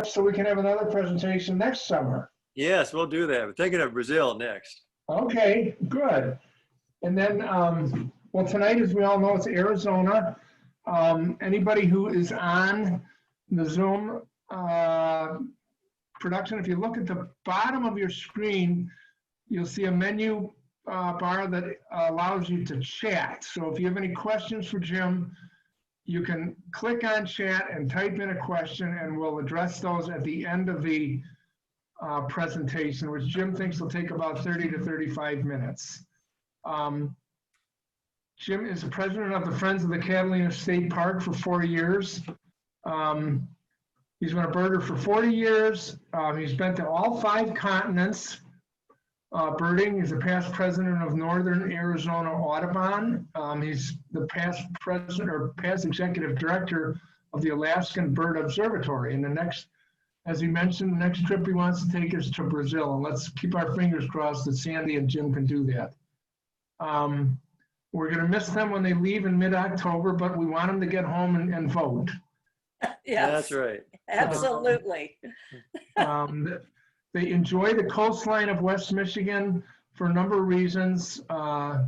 so we can have another presentation next summer. Yes, we'll do that. We're thinking of Brazil next. Okay, good. And then, well, tonight, as we all know, it's Arizona. Anybody who is on the Zoom production, if you look at the bottom of your screen, you'll see a menu bar that allows you to chat. So if you have any questions for Jim, you can click on chat and type in a question, and we'll address those at the end of the presentation, which Jim thinks will take about 30 to 35 minutes. Jim is the president of the Friends of the Catalina State Park for 4 years. He's been a birder for 40 years. He's been to all 5 continents birding. He's the past president of Northern Arizona Audubon. He's the past president or past executive director of the Alaskan Bird Observatory. And the next, as he mentioned, the next trip he wants to take is to Brazil. And let's keep our fingers crossed that Sandy and Jim can do that. We're going to miss them when they leave in mid-October, but we want them to get home and vote. Yes, That's right. absolutely. They enjoy the coastline of West Michigan for a number of reasons. The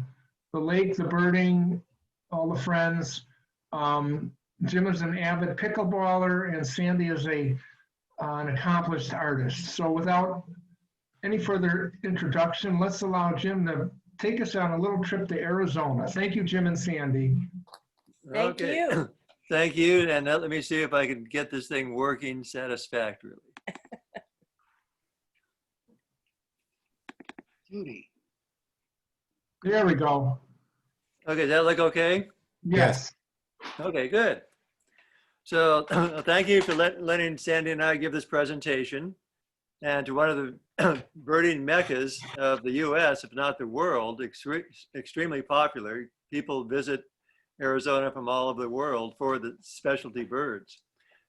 lake, the birding, all the friends. Jim is an avid pickleballer, and Sandy is an accomplished artist. So without any further introduction, let's allow Jim to take us on a little trip to Arizona. Thank you, Jim and Sandy. Thank you. Thank you. And let me see if I can get this thing working satisfactorily. Judy. There we go. Okay, does that look okay? Yes. Okay, good. So thank you for letting Sandy and I give this presentation, and to one of the birding meccas of the US, if not the world, extremely popular. People visit Arizona from all over the world for the specialty birds.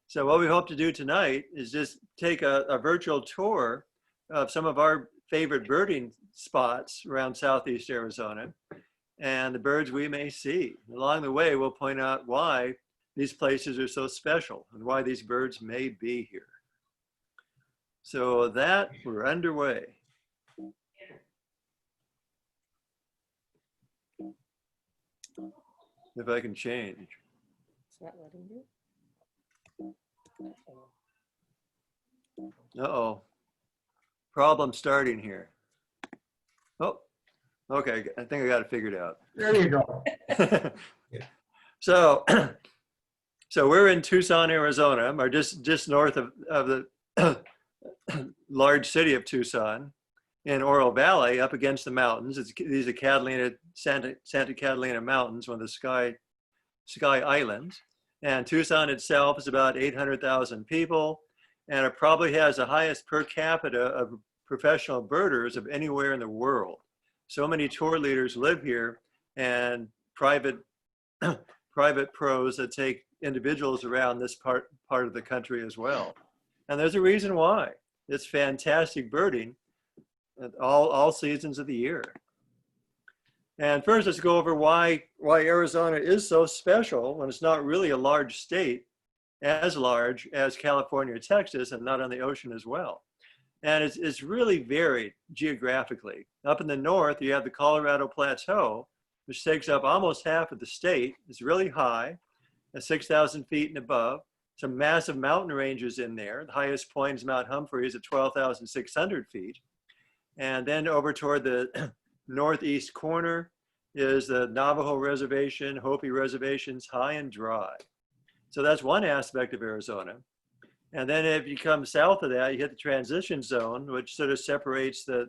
So what we hope to do tonight is just take a virtual tour of some of our favorite birding spots around Southeast Arizona and the birds we may see. Along the way, we'll point out why these places are so special and why these birds may be here. So that, we're underway. If I can change. It's not letting you. Uh-oh. Problem starting here. Oh, okay. I think I got it figured out. There you go. So we're in Tucson, Arizona, or just north of the large city of Tucson in Oro Valley, up against the mountains. These are Santa Catalina Mountains, one of the Sky Islands. And Tucson itself is about 800,000 people, and it probably has the highest per capita of professional birders of anywhere in the world. So many tour leaders live here, and private pros that take individuals around this part of the country as well. And there's a reason why. It's fantastic birding at all seasons of the year. And first, let's go over why Arizona is so special when it's not really a large state, as large as California or Texas, and not on the ocean as well. And it's really varied geographically. Up in the north, you have the Colorado Plateau, which takes up almost half of the state. It's really high, at 6,000 feet and above. Some massive mountain ranges in there. The highest point is Mount Humphreys at 12,600 feet. And then over toward the northeast corner is the Navajo Reservation, Hopi Reservations, high and dry. So that's one aspect of Arizona. And then if you come south of that, you hit the transition zone, which sort of separates the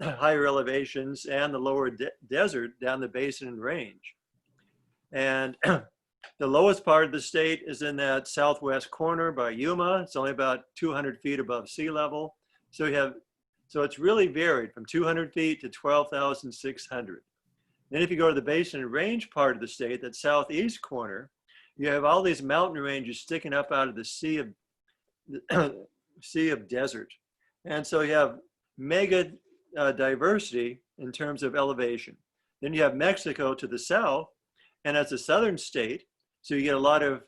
higher elevations and the lower desert down the basin and range. And the lowest part of the state is in that southwest corner by Yuma. It's only about 200 feet above sea level. So it's really varied from 200 feet to 12,600. Then if you go to the basin and range part of the state, that southeast corner, you have all these mountain ranges sticking up out of the sea of desert. And so you have mega diversity in terms of elevation. Then you have Mexico to the south, and that's a southern state. So you get a lot of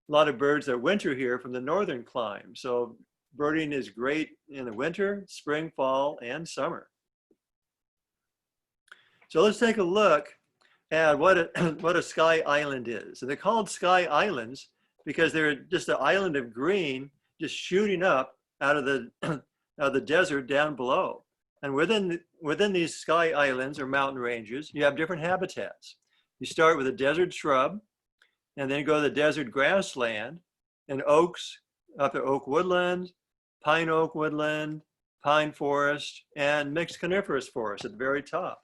a lot of birds that winter here from the northern clime. So birding is great in the winter, spring, fall, and summer. So let's take a look at what a sky island is. And they're called sky islands because they're just an island of green just shooting up out of the desert down below. And within these sky islands or mountain ranges, you have different habitats. You start with a desert shrub, and then go to the desert grassland and oaks, up to oak woodland, pine oak woodland, pine forest, and mixed coniferous forest at the very top.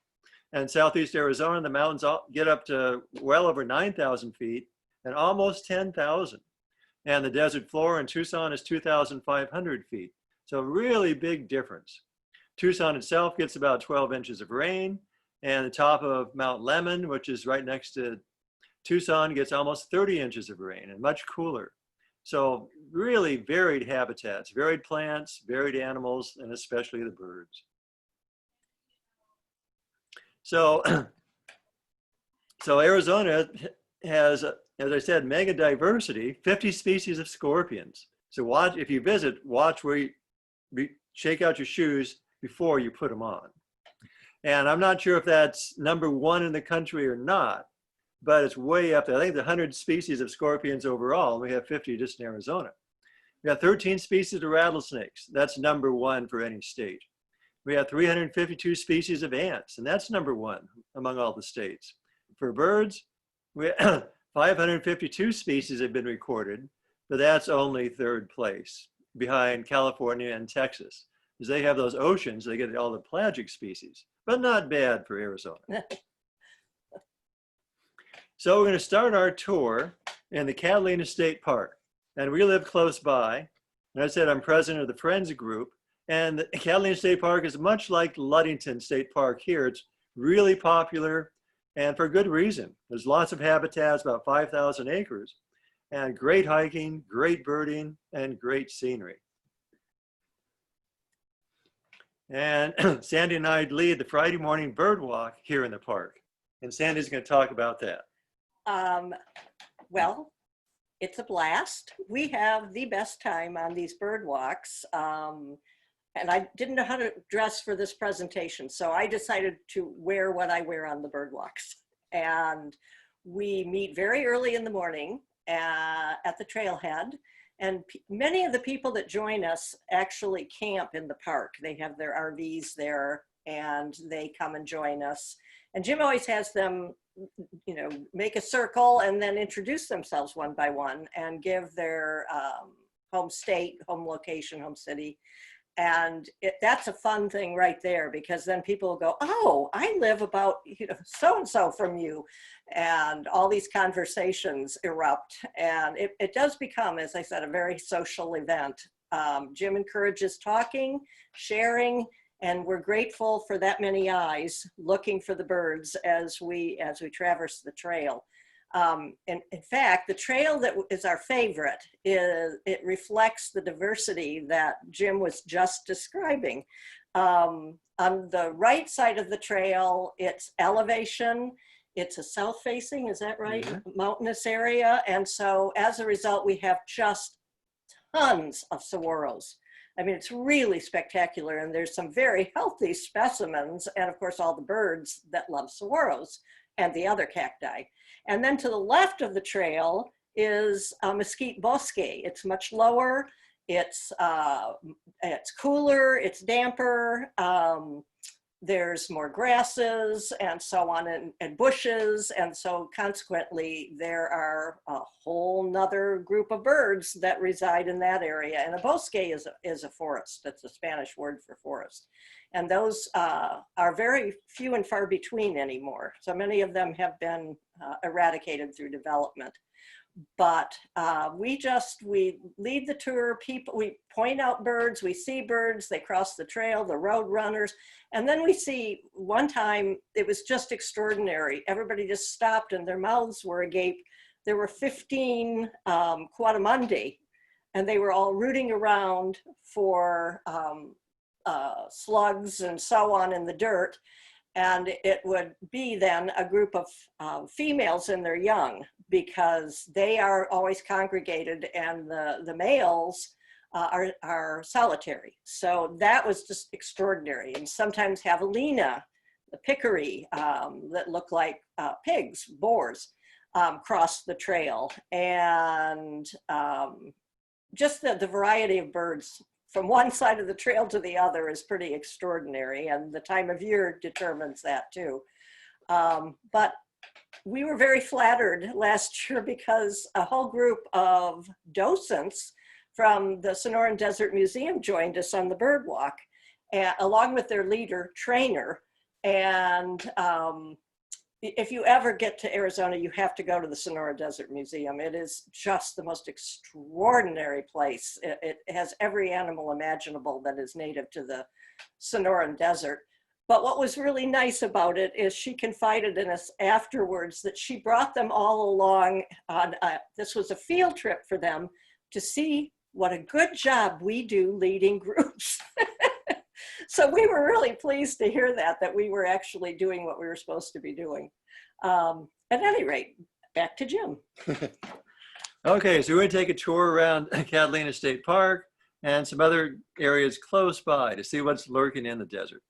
And southeast Arizona, the mountains get up to well over 9,000 feet and almost 10,000. And the desert floor in Tucson is 2,500 feet. So really big difference. Tucson itself gets about 12 inches of rain, and the top of Mount Lemmon, which is right next to Tucson, gets almost 30 inches of rain and much cooler. So really varied habitats, varied plants, varied animals, and especially the birds. So Arizona has, as I said, mega diversity, 50 species of scorpions. So watch, if you visit, watch where you shake out your shoes before you put them on. And I'm not sure if that's #1 in the country or not, but it's way up there. I think the 100 species of scorpions overall, and we have 50 just in Arizona. We have 13 species of rattlesnakes. That's #1 for any state. We have 352 species of ants, and that's #1 among all the states. For birds, we 552 species have been recorded, but that's only 3rd place behind California and Texas. Because they have those oceans, they get all the pelagic species, but not bad for Arizona. So we're going to start our tour in the Catalina State Park. And we live close by. And I said I'm president of the Friends group. And the Catalina State Park is much like Ludington State Park here. It's really popular and for good reason. There's lots of habitats, about 5,000 acres, and great hiking, great birding, and great scenery. And Sandy and I lead the Friday morning bird walk here in the park. And Sandy's going to talk about that. Well, it's a blast. We have the best time on these bird walks. And I didn't know how to dress for this presentation, so I decided to wear what I wear on the bird walks. And we meet very early in the morning at the trailhead. And many of the people that join us actually camp in the park. They have their RVs there and they come and join us. And Jim always has them, you know, make a circle and then introduce themselves one by one and give their home state, home location, home city. And that's a fun thing right there, because then people will go, oh, I live about, you know, so-and-so from you. And all these conversations erupt. And it does become, as I said, a very social event. Jim encourages talking, sharing, and we're grateful for that many eyes looking for the birds as we traverse the trail. And in fact, the trail that is our favorite it reflects the diversity that Jim was just describing. On the right side of the trail, it's elevation. It's a south-facing, is that right? Mm-hmm. Mountainous area. And so as a result, we have just tons of saguaros. I mean, it's really spectacular. And there's some very healthy specimens. And of course, all the birds that love saguaros and the other cacti. And then to the left of the trail is Mesquite Bosque. It's much lower, it's cooler, it's damper, there's more grasses and so on, and bushes. And so consequently, there are a whole nother group of birds that reside in that area. And a bosque is a forest. That's a Spanish word for forest. And those are very few and far between anymore. So many of them have been eradicated through development. But we lead the tour, we point out birds, we see birds, they cross the trail, the road runners. And then we see, one time, it was just extraordinary. Everybody just stopped and their mouths were agape. There were 15 coatimundi, and they were all rooting around for slugs and so on in the dirt. And it would be then a group of females and their young, because they are always congregated and the males are solitary. So that was just extraordinary. And sometimes javelina, the peccary that look like pigs, boars, cross the trail. And just the variety of birds from one side of the trail to the other is pretty extraordinary. And the time of year determines that too. But we were very flattered last year because a whole group of docents from the Sonoran Desert Museum joined us on the bird walk, along with their leader, trainer. And if you ever get to Arizona, you have to go to the Sonora Desert Museum. It is just the most extraordinary place. It has every animal imaginable that is native to the Sonoran Desert. But what was really nice about it is she confided in us afterwards that she brought them all along on, this was a field trip for them to see what a good job we do leading groups. So we were really pleased to hear that we were actually doing what we were supposed to be doing. At any rate, back to Jim. Okay, so we're going to take a tour around Catalina State Park and some other areas close by to see what's lurking in the desert.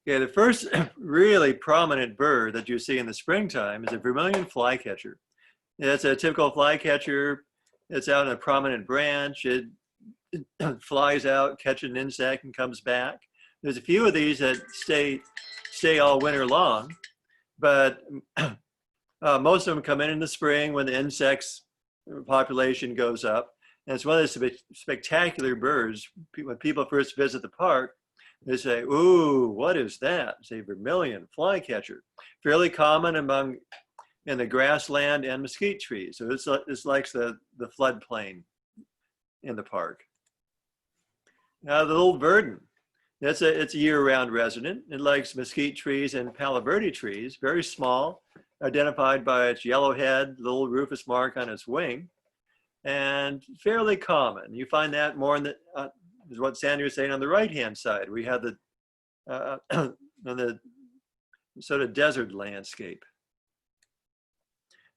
Okay, the first really prominent bird that you see in the springtime is a vermilion flycatcher. It's a typical flycatcher. It's out on a prominent branch. It flies out, catches an insect, and comes back. There's a few of these that stay all winter long, but most of them come in the spring when the insects population goes up. And it's one of the spectacular birds. When people first visit the park, they say, "Ooh, what is that?" It's a vermilion flycatcher, fairly common in the grassland and mesquite trees. So it's like the floodplain in the park. Now the little verdin, it's a year-round resident. It likes mesquite trees and palo verde trees, very small, identified by its yellow head, little rufous mark on its wing, and fairly common. You find that more in the, is what Sandy was saying, on the right-hand side. We have the, on the sort of desert landscape.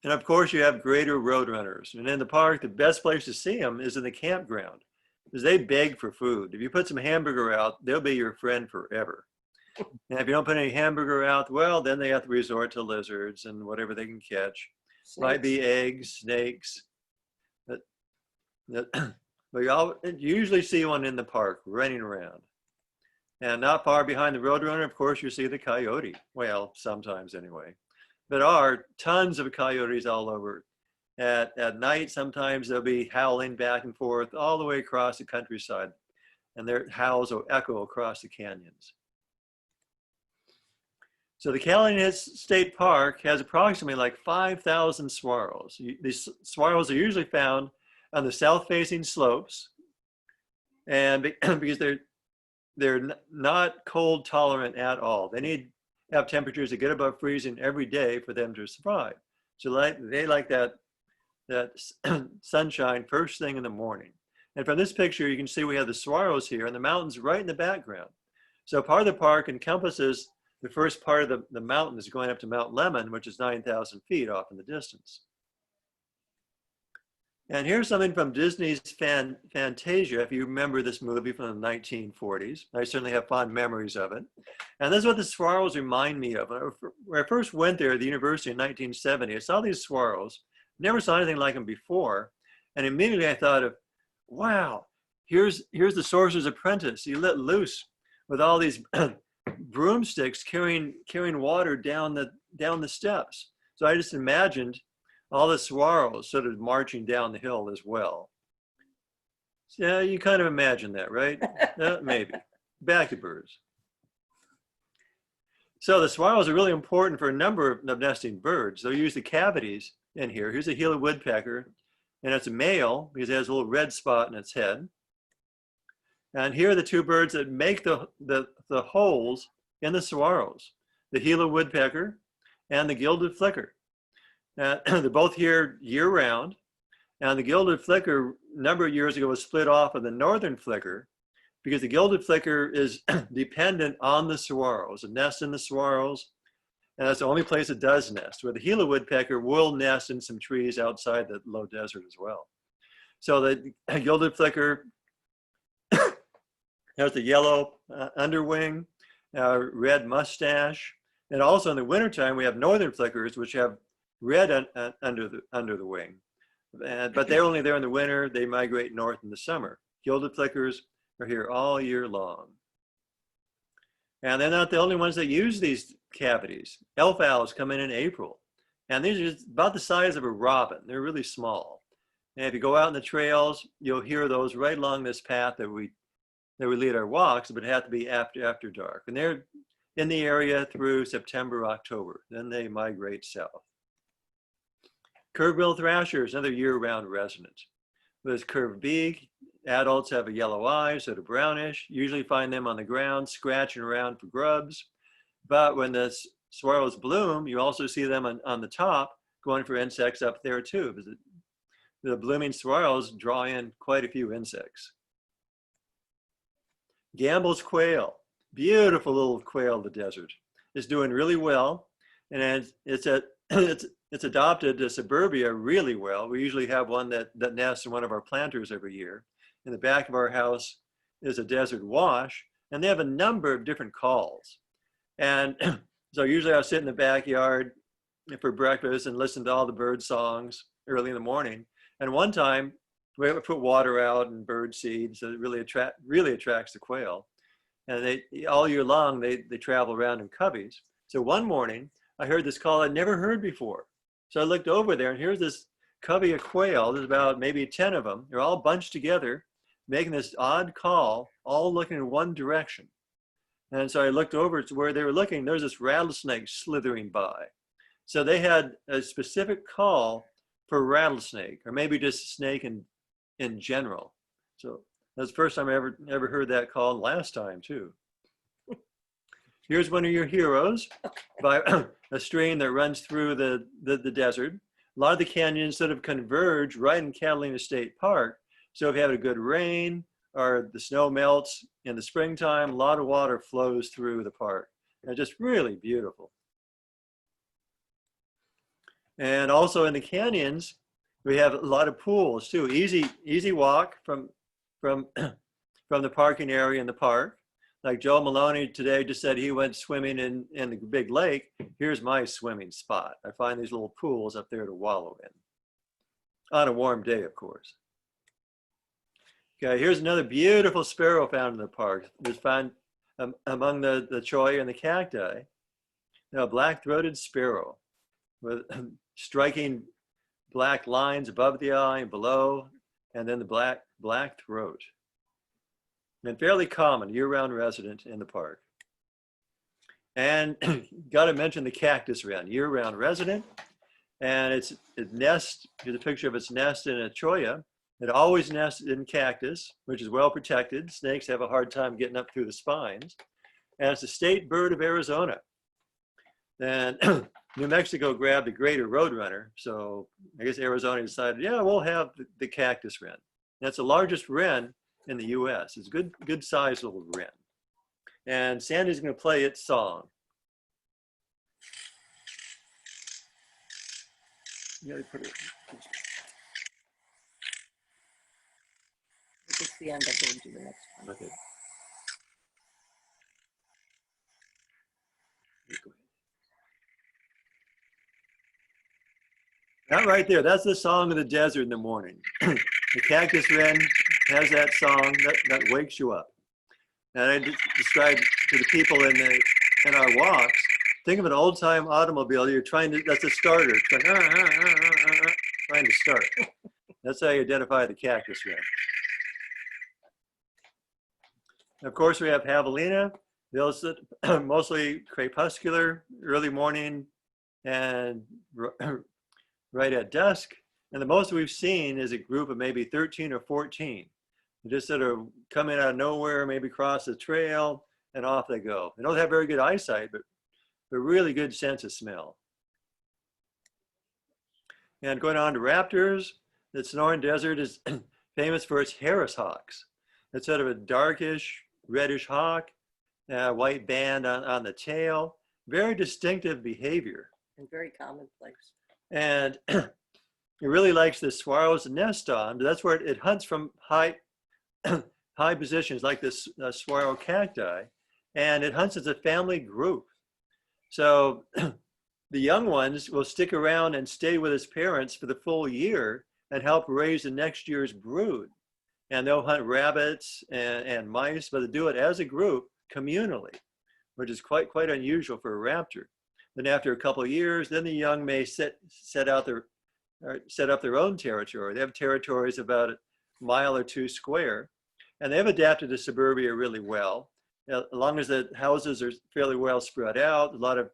And of course you have greater roadrunners. And in the park, the best place to see them is in the campground, because they beg for food. If you put some hamburger out, they'll be your friend forever. And if you don't put any hamburger out, well, then they have to resort to lizards and whatever they can catch. Snakes. Might be eggs, snakes. But you usually see one in the park running around. And not far behind the roadrunner, of course, you see the coyote. Well, sometimes anyway. There are tons of coyotes all over. At night, sometimes they'll be howling back and forth all the way across the countryside, and their howls will echo across the canyons. So the Catalina State Park has approximately like 5,000 saguaros. These saguaros are usually found on the south-facing slopes, and because they're not cold tolerant at all. They need to have temperatures that get above freezing every day for them to survive. So they like that sunshine first thing in the morning. And from this picture, you can see we have the saguaros here and the mountains right in the background. So part of the park encompasses the first part of the mountains going up to Mount Lemmon, which is 9,000 feet off in the distance. And here's something from Disney's Fantasia, if you remember this movie from the 1940s. I certainly have fond memories of it. And this is what the saguaros remind me of. When I first went there at the university in 1970, I saw these saguaros, never saw anything like them before. And immediately I thought of, wow, here's the sorcerer's apprentice. He let loose with all these broomsticks carrying water down the steps. So I just imagined all the saguaros sort of marching down the hill as well. So, yeah, you kind of imagine that, right? Maybe. Back to birds. So the saguaros are really important for a number of nesting birds. They'll use the cavities in here. Here's a Gila woodpecker, and it's a male because it has a little red spot in its head. And here are the two birds that make the holes in the saguaros, the Gila woodpecker and the gilded flicker. They're both here year-round, and the gilded flicker a number of years ago was split off of the northern flicker because the gilded flicker is dependent on the saguaros, a nest in the saguaros, and that's the only place it does nest, where the Gila woodpecker will nest in some trees outside the low desert as well. So the gilded flicker has the yellow underwing, red mustache, and also in the wintertime we have northern flickers, which have red under the wing. But they're only there in the winter. They migrate north in the summer. Gilded flickers are here all year long. And they're not the only ones that use these cavities. Elf owls come in April, and these are just about the size of a robin. They're really small. And if you go out in the trails, you'll hear those right along this path that we lead our walks, but it have to be after dark. And they're in the area through September, October. Then they migrate south. Curve-billed thrashers, another year-round resident. With his curved beak, adults have a yellow eye, so they're brownish. Usually find them on the ground, scratching around for grubs. But when the swallows bloom, you also see them on the top, going for insects up there too. Because the blooming swallows draw in quite a few insects. Gambel's quail, beautiful little quail of the desert, is doing really well, and it's adopted to suburbia really well. We usually have one that nests in one of our planters every year. In the back of our house is a desert wash, and they have a number of different calls. And so usually I'll sit in the backyard for breakfast and listen to all the bird songs early in the morning. And one time we put water out and bird seeds, so it really attracts the quail. And they all year long they travel around in coveys. So one morning I heard this call I'd never heard before. So I looked over there, and here's this covey of quail. There's about maybe 10 of them. They're all bunched together, making this odd call, all looking in one direction. And so I looked over to where they were looking. There's this rattlesnake slithering by. So they had a specific call for rattlesnake, or maybe just snake in general. So that's the first time I ever heard that call, and last time too. Here's one of your heroes by a stream that runs through the desert. A lot of the canyons sort of converge right in Catalina State Park. So if you have a good rain or the snow melts in the springtime, a lot of water flows through the park. And just really beautiful. And also in the canyons, we have a lot of pools too. Easy walk from the parking area in the park. Like Joe Maloney today just said he went swimming in the big lake. Here's my swimming spot. I find these little pools up there to wallow in. On a warm day, of course. Okay, here's another beautiful sparrow found in the park. It's found among the cholla and the cacti. Now, a black-throated sparrow with striking black lines above the eye and below, and then the black throat. And fairly common, year-round resident in the park. And got to mention the cactus wren, year-round resident. And its nest, here's a picture of its nest in a cholla. It always nests in cactus, which is well protected. Snakes have a hard time getting up through the spines. And it's a state bird of Arizona. And New Mexico grabbed the greater roadrunner. So I guess Arizona decided, yeah, we'll have the cactus wren. That's the largest wren in the US. It's a good sized little wren. And Sandy's going to play its song. You gotta put it. It's the end. I'm going to do the next one. Okay. That right there, that's the song of the desert in the morning. The cactus wren has that song that wakes you up. And I described to the people in our walks, think of an old time automobile, you're trying to, that's a starter, it's going, trying to start. That's how you identify the cactus wren. Of course, we have javelina. They'll sit mostly crepuscular, early morning, and right at dusk. And the most we've seen is a group of maybe 13 or 14. They just sort of come in out of nowhere, maybe cross the trail, and off they go. They don't have very good eyesight, but really good sense of smell. And going on to raptors, the Sonoran Desert is famous for its Harris hawks. It's sort of a darkish, reddish hawk, white band on the tail. Very distinctive behavior. And very commonplace. And it really likes the swallows to nest on. That's where it hunts from high, high positions like this swallow cacti. And it hunts as a family group. So the young ones will stick around and stay with his parents for the full year and help raise the next year's brood. And they'll hunt rabbits and mice, but they do it as a group communally, which is quite unusual for a raptor. Then after a couple of years, then the young may set up their own territory. They have territories about a mile or two square, and they've adapted to suburbia really well. As long as the houses are fairly well spread out, a lot of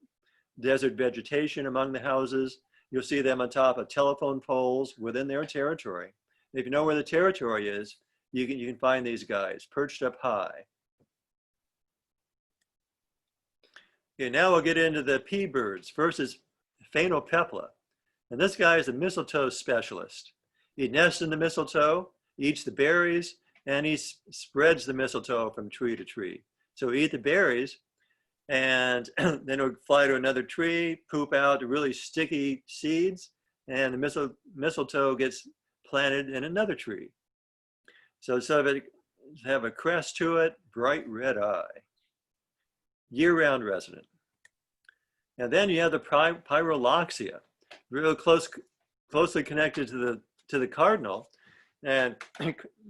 desert vegetation among the houses, you'll see them on top of telephone poles within their territory. If you know where the territory is, you can find these guys perched up high. Okay, now we'll get into the pea birds. First is Phainopepla. And this guy is a mistletoe specialist. He nests in the mistletoe, eats the berries, and he spreads the mistletoe from tree to tree. So he'll eat the berries, and then he'll fly to another tree, poop out the really sticky seeds, and the mistletoe gets planted in another tree. So instead of it have a crest to it, bright red eye. Year-round resident. And then you have the Pyroloxia, real closely connected to the cardinal, and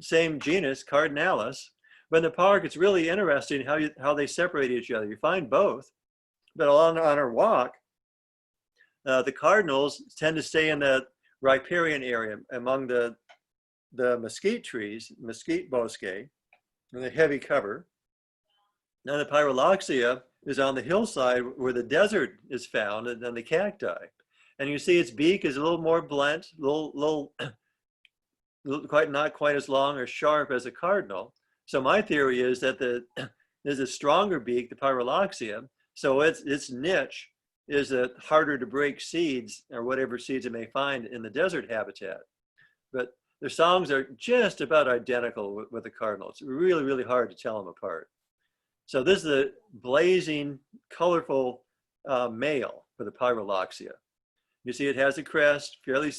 same genus, Cardinalis. But in the park, it's really interesting how they separate each other. You find both, but on our walk, the cardinals tend to stay in the riparian area among the mesquite trees, mesquite bosque, and the heavy cover. Now the Pyroloxia is on the hillside where the desert is found, and then the cacti. And you see its beak is a little more blunt, not quite as long or sharp as a cardinal. So my theory is that there's a stronger beak, the Pyroloxia, so its niche is harder to break seeds or whatever seeds it may find in the desert habitat. But their songs are just about identical with the cardinal. It's really, really hard to tell them apart. So this is a blazing, colorful male for the Pyroloxia. You see it has a crest, fairly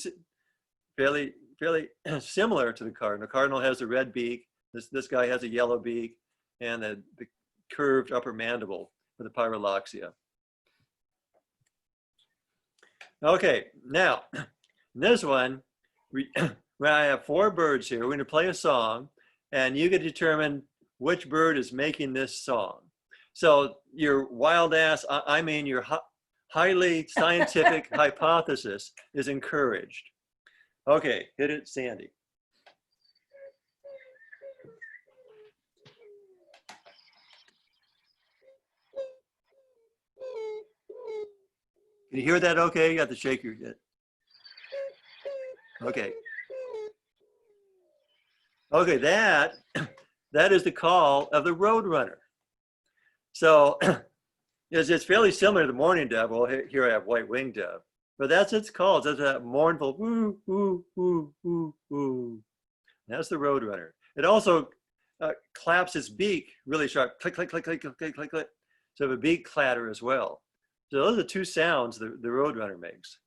similar to the cardinal. The cardinal has a red beak. This guy has a yellow beak and the curved upper mandible for the Pyroloxia. Okay, now this one, I have 4 birds here. We're going to play a song, and you can determine which bird is making this song. So your wild ass, your highly scientific hypothesis is encouraged. Okay, hit it, Sandy. Can you hear that okay? You have to shake your head. Okay. Okay, that is the call of the roadrunner. So it's fairly similar to the mourning dove. Well, here I have white-winged dove, but that's its call. It's that mournful woo, woo, woo, woo, woo. That's the roadrunner. It also claps its beak really sharp, click, click, click, click, click, click, click, click. So a beak clatter as well. So those are the 2 sounds the roadrunner makes.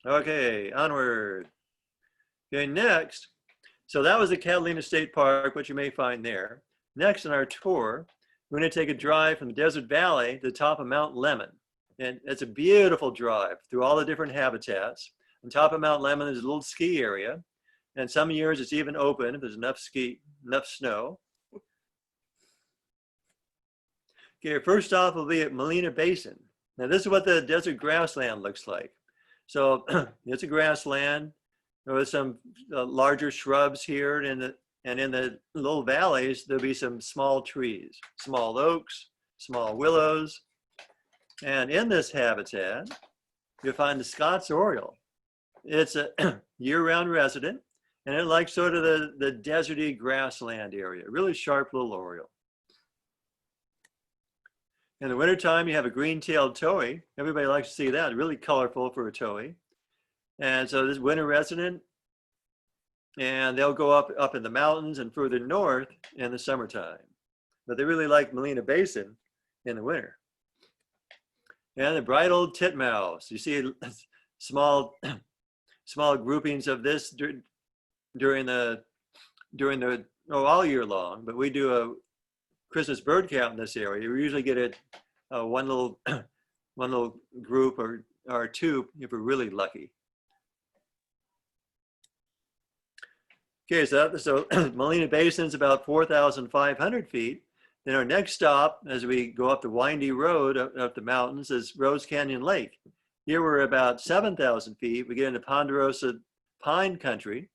Okay, onward. Okay, next. So that was the Catalina State Park, which you may find there. Next on our tour, we're going to take a drive from the Desert Valley to the top of Mount Lemmon. And it's a beautiful drive through all the different habitats. On top of Mount Lemmon, there's a little ski area. And some years it's even open if there's enough snow. Okay, first off will be at Molina Basin. Now this is what the desert grassland looks like. So it's a grassland. There was some larger shrubs here, and in the little valleys, there'll be some small trees, small oaks, small willows. And in this habitat, you'll find the Scott's oriole. It's a year-round resident, and it likes sort of the deserty grassland area, really sharp little oriole. In the wintertime, you have a green-tailed towhee. Everybody likes to see that, really colorful for a towhee. And so this winter resident, and they'll go up in the mountains and further north in the summertime. but they really like Molina Basin in the winter. And the bridled titmouse. You see small groupings of this during the all year long, but we do a Christmas bird count in this area. We usually get it one little group or two if we're really lucky. Okay, so Molina Basin's about 4,500 feet. Then our next stop, as we go up the windy road up the mountains, is Rose Canyon Lake. Here we're about 7,000 feet. We get into ponderosa pine country,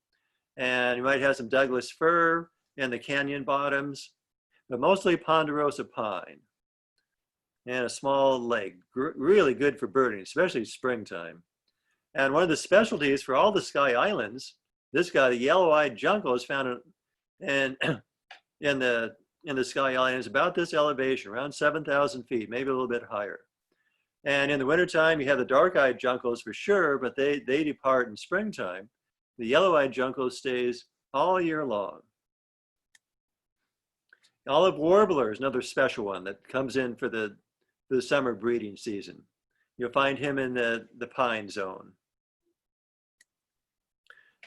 and you might have some Douglas fir in the canyon bottoms, but mostly ponderosa pine. And a small lake, really good for birding, especially springtime. And one of the specialties for all the Sky Islands, this guy, the yellow-eyed junco, is found in the Sky Islands about this elevation, around 7,000 feet, maybe a little bit higher. And in the wintertime, you have the dark-eyed juncos for sure, but they depart in springtime. The yellow-eyed junco stays all year long. Olive warbler is another special one that comes in for the summer breeding season. You'll find him in the pine zone.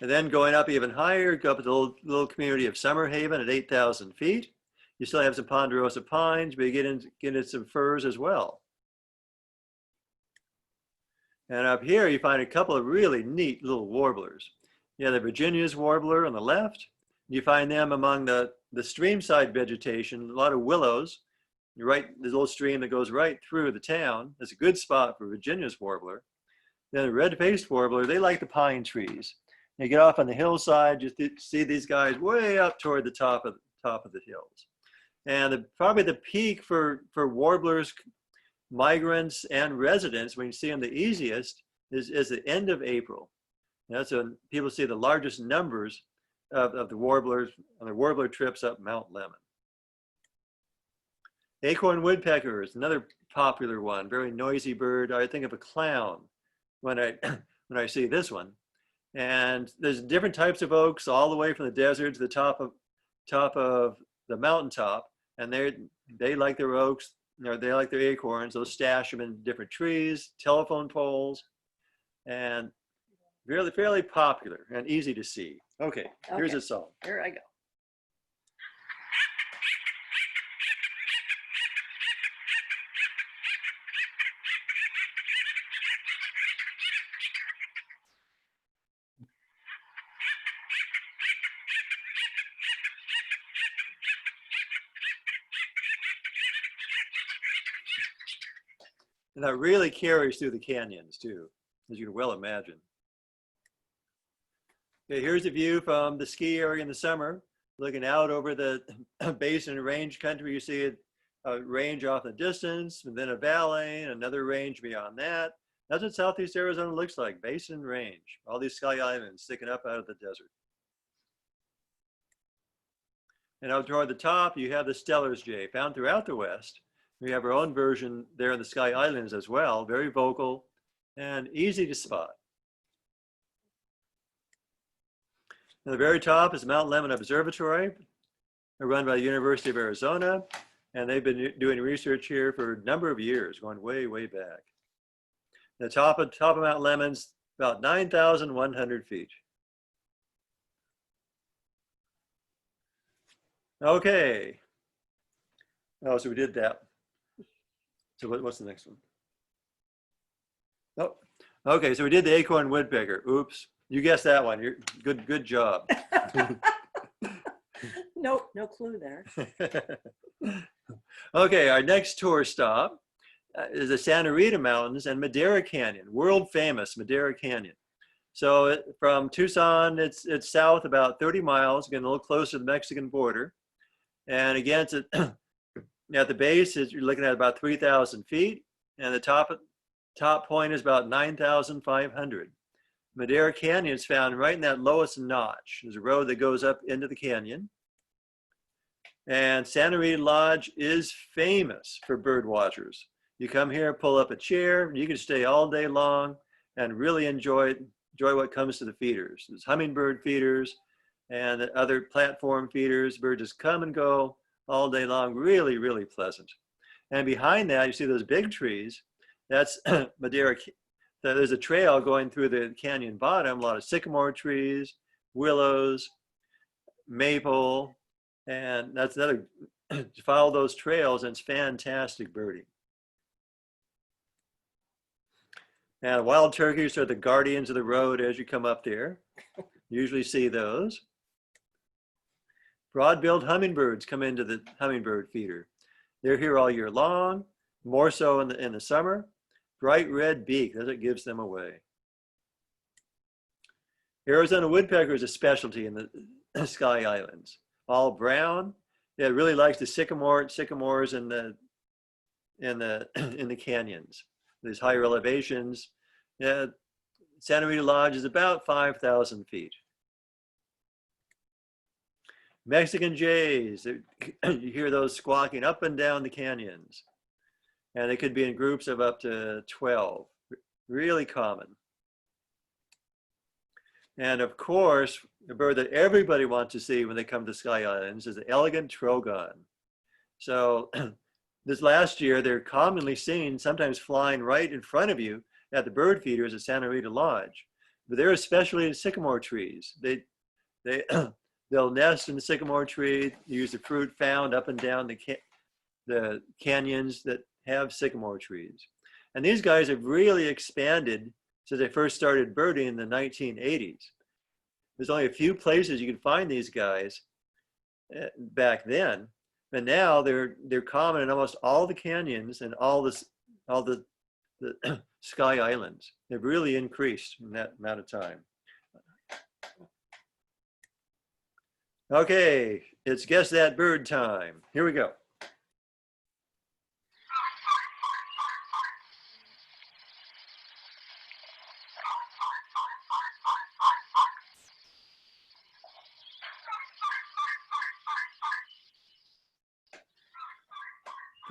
And then going up even higher, go up to the little community of Summer Haven at 8,000 feet. You still have some ponderosa pines, but you get into some firs as well. And up here, you find a couple of really neat little warblers. You have the Virginia's warbler on the left. You find them among the streamside vegetation, a lot of willows. You're right, there's a little stream that goes right through the town. It's a good spot for Virginia's warbler. Then the red-faced warbler, they like the pine trees. You get off on the hillside, you see these guys way up toward the top of the hills. And probably the peak for warblers, migrants, and residents, when you see them the easiest, is the end of April. That's when people see the largest numbers of the warblers on their warbler trips up Mount Lemmon. Acorn woodpecker is another popular one, very noisy bird. I think of a clown when I see this one. And there's different types of oaks all the way from the desert to the top of the mountaintop, and they like their oaks, they like their acorns. They'll stash them in different trees, telephone poles, and fairly popular and easy to see. Okay, here's a song. Here I go. And that really carries through the canyons too, as you can well imagine. Okay, here's a view from the ski area in the summer, looking out over the basin and range country. You see a range off in the distance, and then a valley, and another range beyond that. That's what Southeast Arizona looks like, basin and range. All these Sky Islands sticking up out of the desert. And out toward the top, you have the Steller's jay, found throughout the West. We have our own version there in the Sky Islands as well, very vocal and easy to spot. At the very top is Mount Lemmon Observatory, run by the University of Arizona, and they've been doing research here for a number of years, going way, way back. The top of Mount Lemmon's about 9,100 feet. Okay. Oh, so we did that. So what's the next one? Oh, okay. So we did the acorn woodpecker. Oops, you guessed that one. You're good job. No clue there. Okay, our next tour stop is the Santa Rita Mountains and Madera Canyon, world famous Madera Canyon. So from Tucson, it's south about 30 miles, getting a little closer to the Mexican border. And again, it's at the base, you're looking at about 3,000 feet, and the top point is about 9,500. Madera Canyon is found right in that lowest notch. There's a road that goes up into the canyon. And Santa Rita Lodge is famous for bird watchers. You come here, pull up a chair, you can stay all day long and really enjoy what comes to the feeders. There's hummingbird feeders and other platform feeders. Birds just come and go all day long. Really, really pleasant. And behind that, you see those big trees. That's Madera. There's a trail going through the canyon bottom, a lot of sycamore trees, willows, maple, and that's another, follow those trails, and it's fantastic birding. And wild turkeys are the guardians of the road as you come up there. You usually see those. Broad-billed hummingbirds come into the hummingbird feeder. They're here all year long, more so in the summer. Bright red beak, that's what gives them away. Arizona woodpecker is a specialty in the Sky Islands. All brown. Yeah, it really likes the sycamores in the canyons. These higher elevations. Yeah, Santa Rita Lodge is about 5,000 feet. Mexican jays, you hear those squawking up and down the canyons. And they could be in groups of up to 12, really common. And of course, the bird that everybody wants to see when they come to Sky Islands is the elegant trogon. So this last year, they're commonly seen, sometimes flying right in front of you at the bird feeders at Santa Rita Lodge. But they're especially in sycamore trees. They'll nest in the sycamore tree, use the fruit found up and down the canyons that have sycamore trees. And these guys have really expanded since they first started birding in the 1980s. There's only a few places you can find these guys back then, but now they're common in almost all the canyons and all the Sky Islands. They've really increased in that amount of time. Okay, it's Guess That Bird time. Here we go.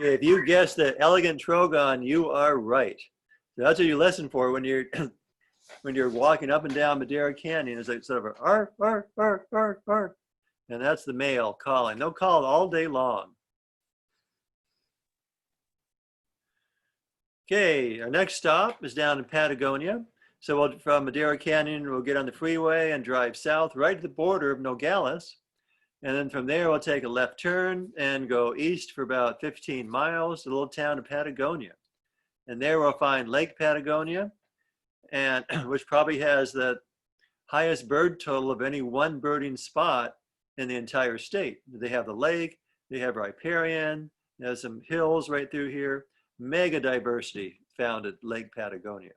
Okay, if you guess the elegant trogon, you are right. So that's what you listen for when you're when you're walking up and down Madera Canyon. It's like sort of a arf, arf, arf, arf, arf. And that's the male calling. They'll call all day long. Okay, our next stop is down in Patagonia. So from Madera Canyon, we'll get on the freeway and drive south right to the border of Nogales. And then from there, we'll take a left turn and go east for about 15 miles to the little town of Patagonia. And there we'll find Lake Patagonia, and which probably has the highest bird total of any one birding spot in the entire state. They have the lake, they have riparian, there's some hills right through here, mega diversity found at Lake Patagonia.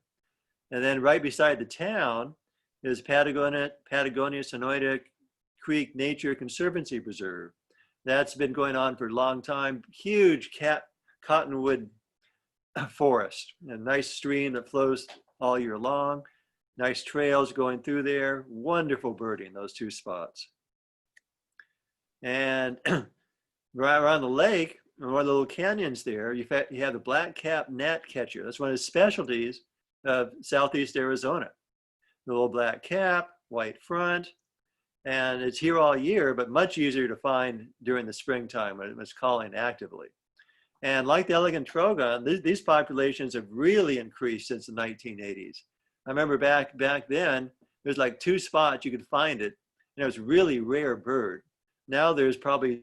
And then right beside the town is Patagonia Sonoyta Creek Nature Conservancy Preserve. That's been going on for a long time. Huge cottonwood forest, a nice stream that flows all year long. Nice trails going through there. Wonderful birding, those two spots. And right around the lake, in one of the little canyons there, you have the black-capped gnatcatcher. That's one of the specialties of Southeast Arizona. The little black cap, white front, and it's here all year, but much easier to find during the springtime when it's calling actively. And like the elegant trogon, these populations have really increased since the 1980s. I remember back then, there's like 2 spots you could find it, and it was a really rare bird. Now there's probably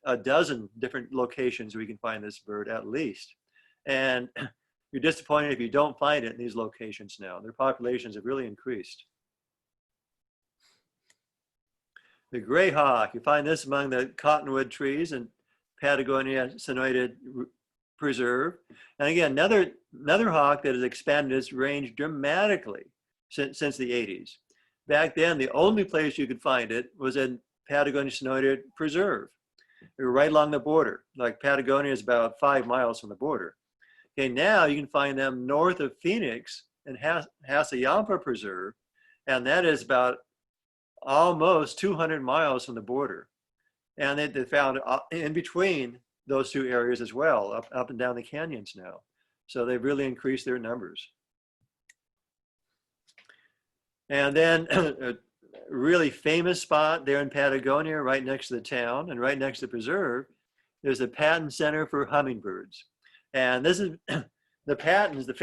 a dozen different locations where you can find this bird at least. And you're disappointed if you don't find it in these locations now. Their populations have really increased. The gray hawk, you find this among the cottonwood trees in Patagonia Sonoyta Preserve. And again, another hawk that has expanded its range dramatically since the 80s. Back then, the only place you could find it was in Patagonia Sonoyta Preserve. They were right along the border. Like Patagonia is about 5 miles from the border. Okay, now you can find them north of Phoenix in Hassayampa Preserve, and that is about almost 200 miles from the border. And they found in between those 2 areas as well, up and down the canyons now. So they've really increased their numbers. And then a really famous spot there in Patagonia, right next to the town and right next to the preserve, there's a Patton Center for Hummingbirds. And this is the Pattons, the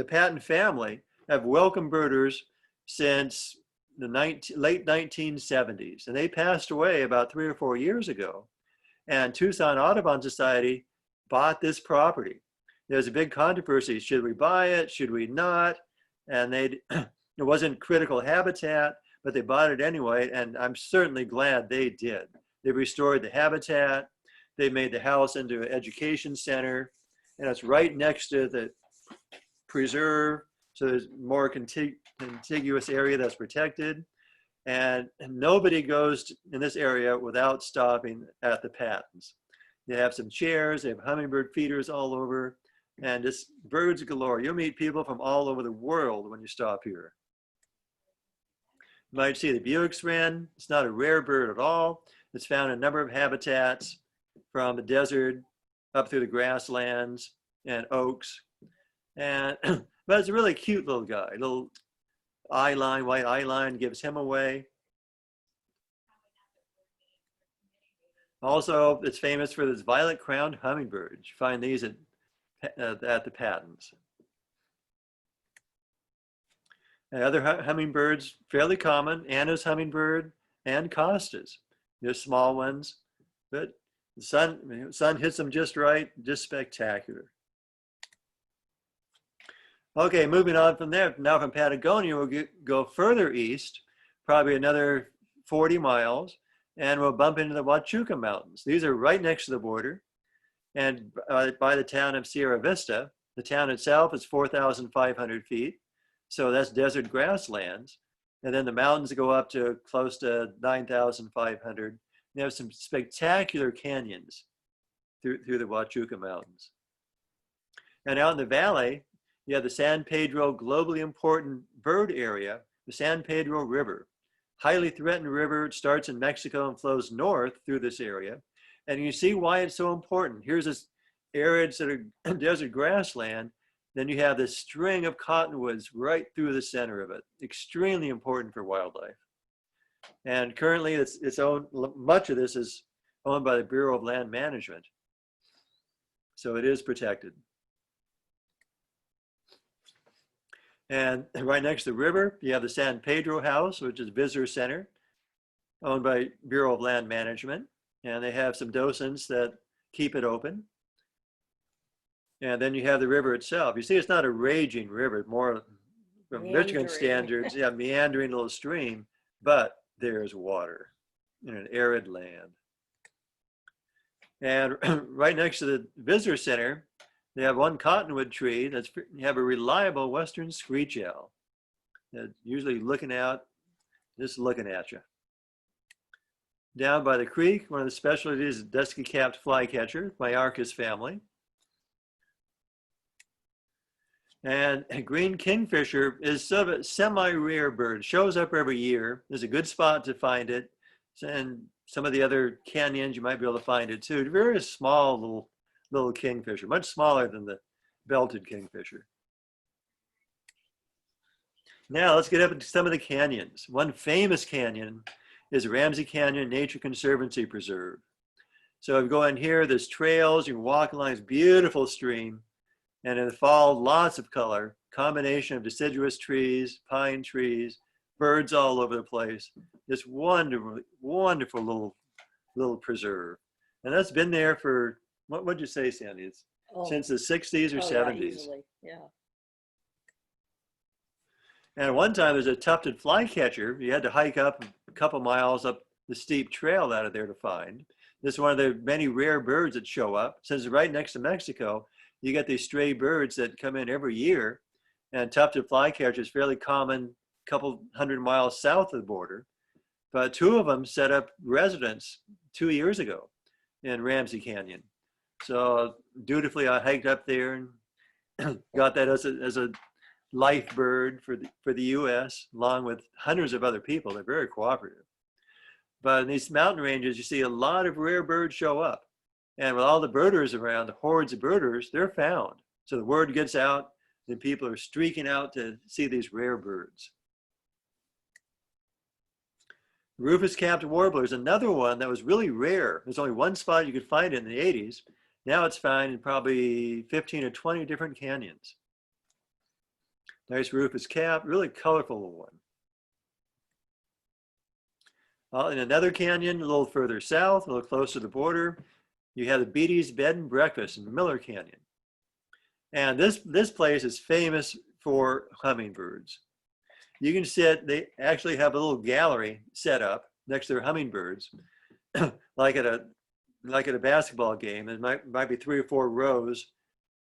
Patton family have welcomed birders since the late 1970s. And they passed away about 3 or 4 years ago. And Tucson Audubon Society bought this property. There's a big controversy. Should we buy it? Should we not? And it wasn't critical habitat, but they bought it anyway. And I'm certainly glad they did. They restored the habitat. They made the house into an education center. And it's right next to the preserve. So there's more contiguous area that's protected. And nobody goes in this area without stopping at the Pattons. They have some chairs, they have hummingbird feeders all over, and just birds galore. You'll meet people from all over the world when you stop here. You might see the Buick's wren. It's not a rare bird at all. It's found in a number of habitats from the desert up through the grasslands and oaks. And but it's a really cute little guy. Little eyeline, white eyeline gives him away. Also, it's famous for this violet-crowned hummingbird. You find these at the Pattons. And other hummingbirds, fairly common, Anna's hummingbird and Costa's. They're small ones, but the sun hits them just right, just spectacular. Okay, moving on from there, now from Patagonia, we'll go further east, probably another 40 miles, and we'll bump into the Huachuca Mountains. These are right next to the border, and by the town of Sierra Vista. The town itself is 4,500 feet, so that's desert grasslands. And then the mountains go up to close to 9,500. They have some spectacular canyons through the Huachuca Mountains. And out in the valley, you have the San Pedro globally important bird area, the San Pedro River. Highly threatened river. It starts in Mexico and flows north through this area. And you see why it's so important. Here's this arid sort of desert grassland. Then you have this string of cottonwoods right through the center of it. Extremely important for wildlife. And currently it's owned, much of this is owned by the Bureau of Land Management. So it is protected. And right next to the river, you have the San Pedro House, which is a visitor center owned by Bureau of Land Management. And they have some docents that keep it open. And then you have the river itself. You see, it's not a raging river, more from Michigan standards, yeah, meandering little stream, but there's water in an arid land. And right next to the visitor center, they have one cottonwood tree that's, you have a reliable western screech owl that's usually looking out, just looking at you. Down by the creek, one of the specialties is dusky-capped flycatcher, Myarchus family. And a green kingfisher is sort of a semi-rare bird. Shows up every year. There's a good spot to find it. And some of the other canyons, you might be able to find it too. Very small little kingfisher, much smaller than the belted kingfisher. Now let's get up into some of the canyons. One famous canyon is Ramsey Canyon Nature Conservancy Preserve. So if you go in here, there's trails, you can walk along this beautiful stream. And in the fall, lots of color, combination of deciduous trees, pine trees, birds all over the place. This wonderful, wonderful little preserve. And that's been there for, what would you say, Sandy? It's since the 60s or 70s. Yeah, easily. Yeah. And at one time, there's a tufted flycatcher. You had to hike up a couple miles up the steep trail out of there to find. This is one of the many rare birds that show up. Since it's right next to Mexico, you get these stray birds that come in every year. And tufted flycatcher is fairly common a couple 100 miles south of the border. But 2 of them set up residence 2 years ago in Ramsey Canyon. So dutifully, I hiked up there and got that as a life bird for the U.S., along with hundreds of other people. They're very cooperative. But in these mountain ranges, you see a lot of rare birds show up. And with all the birders around, the hordes of birders, they're found. So the word gets out, and people are streaking out to see these rare birds. Rufous-capped warbler is another one that was really rare. There's only one spot you could find it in the 80s. Now it's found in probably 15 or 20 different canyons. Nice rufous cap, really colorful one. In another canyon, a little further south, a little closer to the border, you have the Beatty's Bed and Breakfast in Miller Canyon. And this place is famous for hummingbirds. You can sit, they actually have a little gallery set up next to their hummingbirds, like at a basketball game. There might be 3 or 4 rows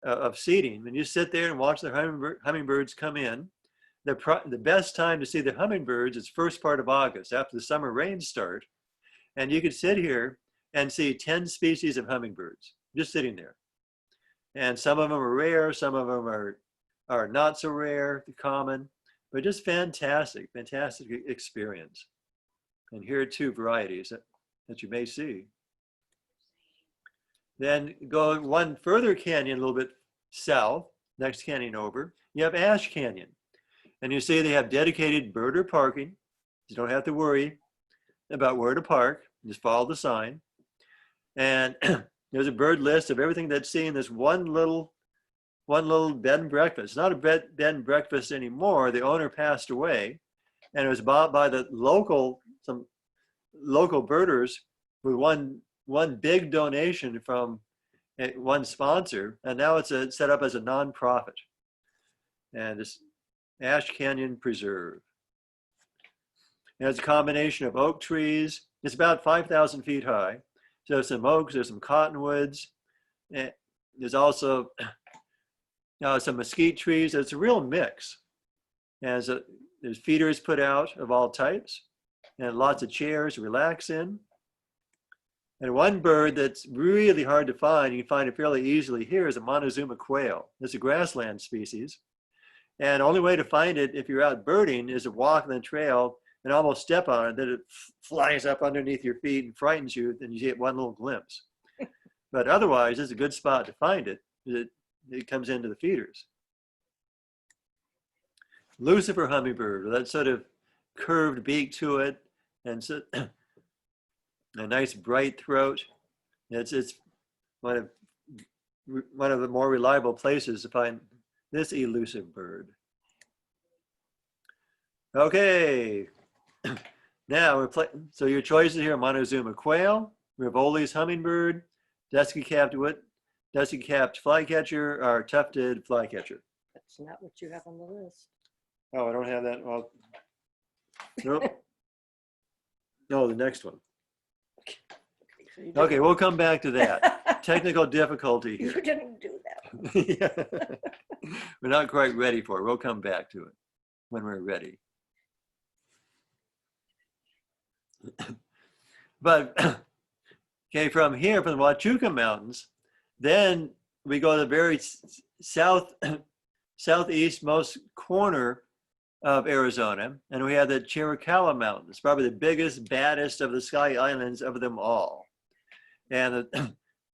of seating, and you sit there and watch the hummingbirds come in. The best time to see the hummingbirds is first part of August, after the summer rains start. And you can sit here and see 10 species of hummingbirds just sitting there. And some of them are rare, some of them are not so rare, common, but just fantastic experience. And here are 2 varieties that you may see. Then go one further canyon a little bit south, next canyon over, you have Ash Canyon. And you see they have dedicated birder parking. You don't have to worry about where to park, just follow the sign. And there's a bird list of everything that's seen. This one little bed and breakfast. It's not a bed and breakfast anymore. The owner passed away, and it was bought by some local birders with one big donation from one sponsor, and now it's set up as a nonprofit. And it's Ash Canyon Preserve. And it's a combination of oak trees. It's about 5,000 feet high. So there's some oaks, there's some cottonwoods, and there's also some mesquite trees. It's a real mix. And there's feeders put out of all types, and lots of chairs to relax in. And one bird that's really hard to find, you can find it fairly easily here, is a Montezuma quail. It's a grassland species. And the only way to find it if you're out birding is to walk on the trail and almost step on it, then it flies up underneath your feet and frightens you, then you get one little glimpse. But otherwise, it's a good spot to find it. It comes into the feeders. Lucifer hummingbird, with that sort of curved beak to it, and so, a nice bright throat. It's one of the more reliable places to find this elusive bird. Okay, now so your choices here: Montezuma quail, Rivoli's hummingbird, dusky-capped flycatcher, or tufted flycatcher. That's not what you have on the list. Oh, I don't have that. Well, nope. No, the next one. Okay, we'll come back to that. Technical difficulty here. You didn't do that. Yeah. We're not quite ready for it. We'll come back to it when we're ready. But, okay, from here, from the Huachuca Mountains, then we go to the very southeastmost corner of Arizona, and we have the Chiricahua Mountains, probably the biggest, baddest of the Sky Islands of them all. And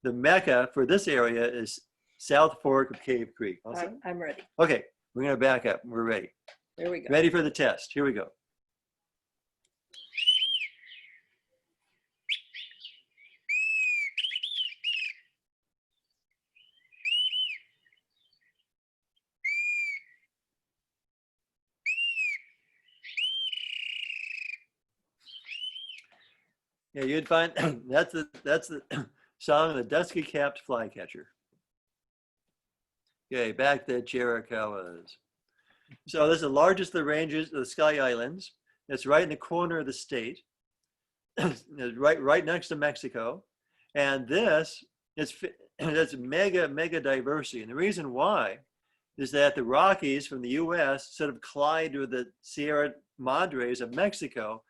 the mecca for this area is South Fork of Cave Creek. I'm ready. Okay, we're going to back up. We're ready. There we go. Ready for the test. Here we go. Yeah, you'd find that's the song of the dusky-capped flycatcher. Okay, back to Chiricahuas. So this is the largest of the ranges of the Sky Islands. It's right in the corner of the state, right next to Mexico. And this is that's mega diversity. And the reason why is that the Rockies from the U.S. sort of collide with the Sierra Madres of Mexico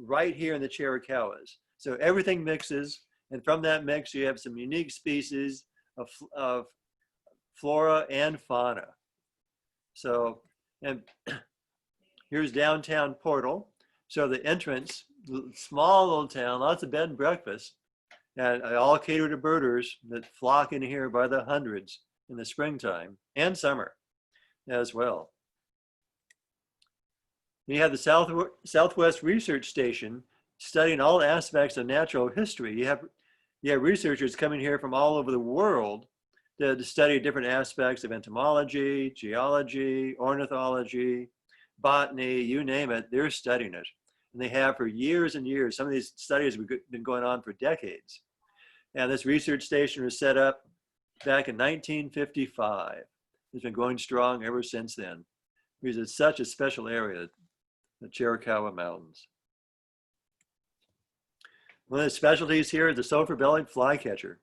right here in the Chiricahuas. So everything mixes, and from that mix, you have some unique species of flora and fauna. So, and here's downtown Portal. So the entrance, small little town, lots of bed and breakfast, and I all cater to birders that flock in here by the hundreds in the springtime and summer as well. You have the Southwest Research Station studying all aspects of natural history. You have researchers coming here from all over the world to study different aspects of entomology, geology, ornithology, botany, you name it, they're studying it. And they have for years and years. Some of these studies have been going on for decades. And this research station was set up back in 1955. It's been going strong ever since then, because it's such a special area, the Chiricahua Mountains. One of the specialties here is the sulfur-bellied flycatcher.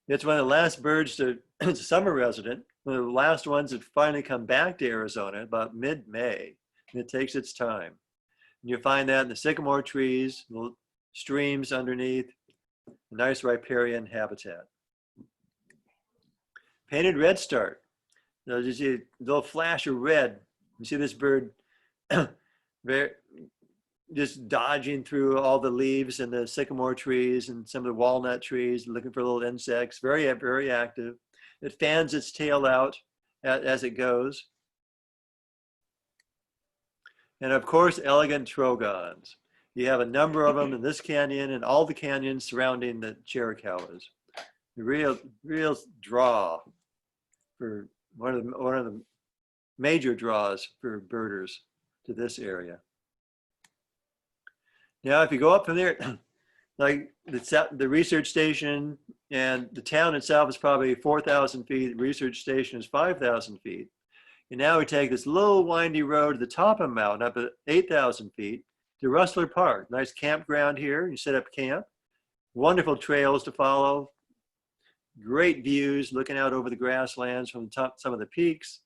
It's one of the last birds to, it's a summer resident, one of the last ones that finally come back to Arizona about mid-May, and it takes its time. And you find that in the sycamore trees, little streams underneath, a nice riparian habitat. Painted redstart. You see a little flash of red. You see this bird just dodging through all the leaves and the sycamore trees and some of the walnut trees, looking for little insects, very, very active. It fans its tail out as it goes. And of course, elegant trogons. You have a number of them in this canyon and all the canyons surrounding the Chiricahuas. The real draw for one of the major draws for birders to this area. Now, if you go up from there, like the research station and the town itself is probably 4,000 feet, the research station is 5,000 feet. And now we take this little windy road to the top of the mountain up at 8,000 feet to Rustler Park. Nice campground here. You set up camp. Wonderful trails to follow. Great views looking out over the grasslands from the top, some of the peaks.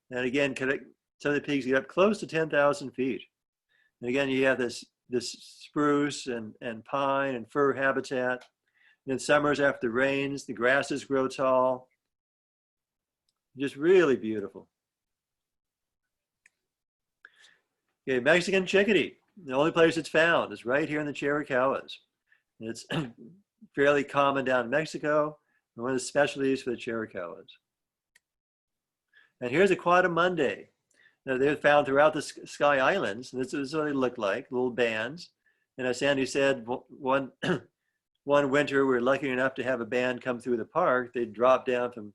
And again, some of the peaks get up close to 10,000 feet. And again, you have this spruce and pine and fir habitat. And in summers after the rains, the grasses grow tall. Just really beautiful. Okay, Mexican chickadee. The only place it's found is right here in the Chiricahuas. It's fairly common down in Mexico, and one of the specialties for the Chiricahuas. And here's a Quadrimundi. Now, they're found throughout the Sky Islands, and this is what they look like, little bands. And as Sandy said, one winter we were lucky enough to have a band come through the park. They dropped down from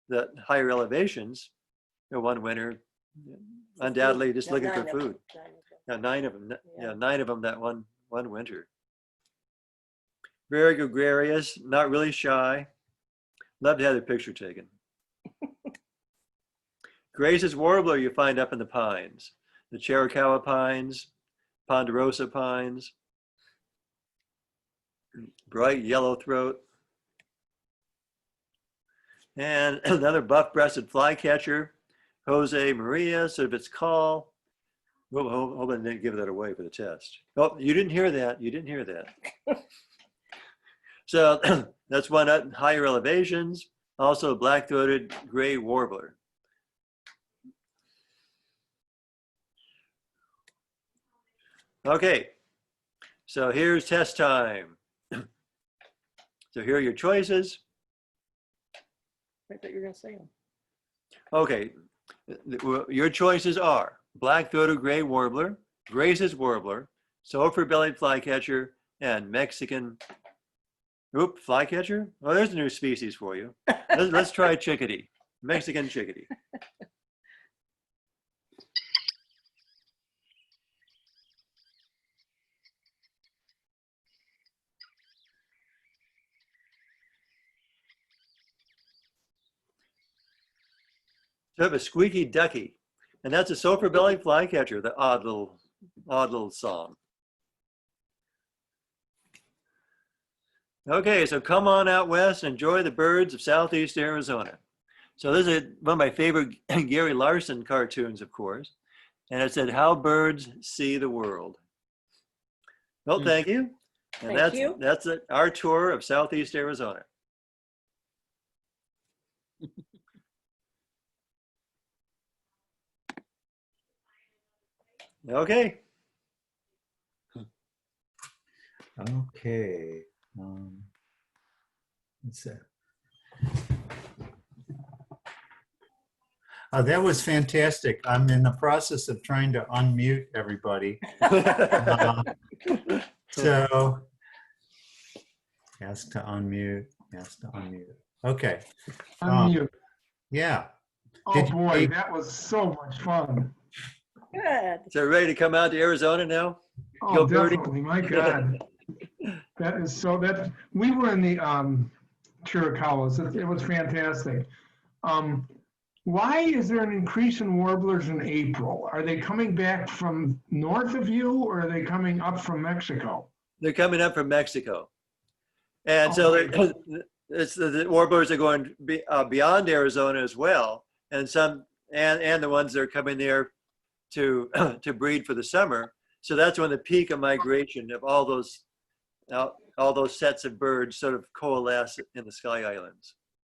the higher elevations. One winter, undoubtedly just looking for food. Yeah, 9 of them. Yeah, 9 of them that one winter. Very gregarious, not really shy. Love to have their picture taken. Grace's warbler you find up in the pines, the Chiricahua pines, Ponderosa pines, bright yellow throat, and another buff-breasted flycatcher, Jose Maria, sort of its call. Hope I didn't give that away for the test. Oh, you didn't hear that. You didn't hear that. So that's one at higher elevations. Also, black-throated gray warbler. Okay, so here's test time. So here are your choices. I thought you were going to say them. Okay, your choices are black-throated gray warbler, Grace's warbler, sulfur-bellied flycatcher, and Mexican, flycatcher? Oh, there's a new species for you. Let's try chickadee, Mexican chickadee. So I have a squeaky ducky, and that's a sulfur-bellied flycatcher, the odd little song. Okay, so come on out west and enjoy the birds of Southeast Arizona. So this is one of my favorite Gary Larson cartoons, of course, and it said, "How birds see the world." Well, thank you. And Thank you. That's it, our tour of Southeast Arizona. Okay. Okay. What's that? That was fantastic. I'm in the process of trying to unmute everybody. So, ask to unmute, ask to unmute. Okay, Unmute. yeah. Oh, Did you boy, take- that was so much fun. Good. So ready to come out to Arizona now? Oh, Go Birdie. definitely, my God. That is so, we were in the Chiricahuas. It was fantastic. Why is there an increase in warblers in April? Are they coming back from north of you or are they coming up from Mexico? They're coming up from Mexico. And so Okay. the warblers are going beyond Arizona as well. And and the ones that are coming there to to breed for the summer. So that's when the peak of migration of all those sets of birds sort of coalesce in the Sky Islands.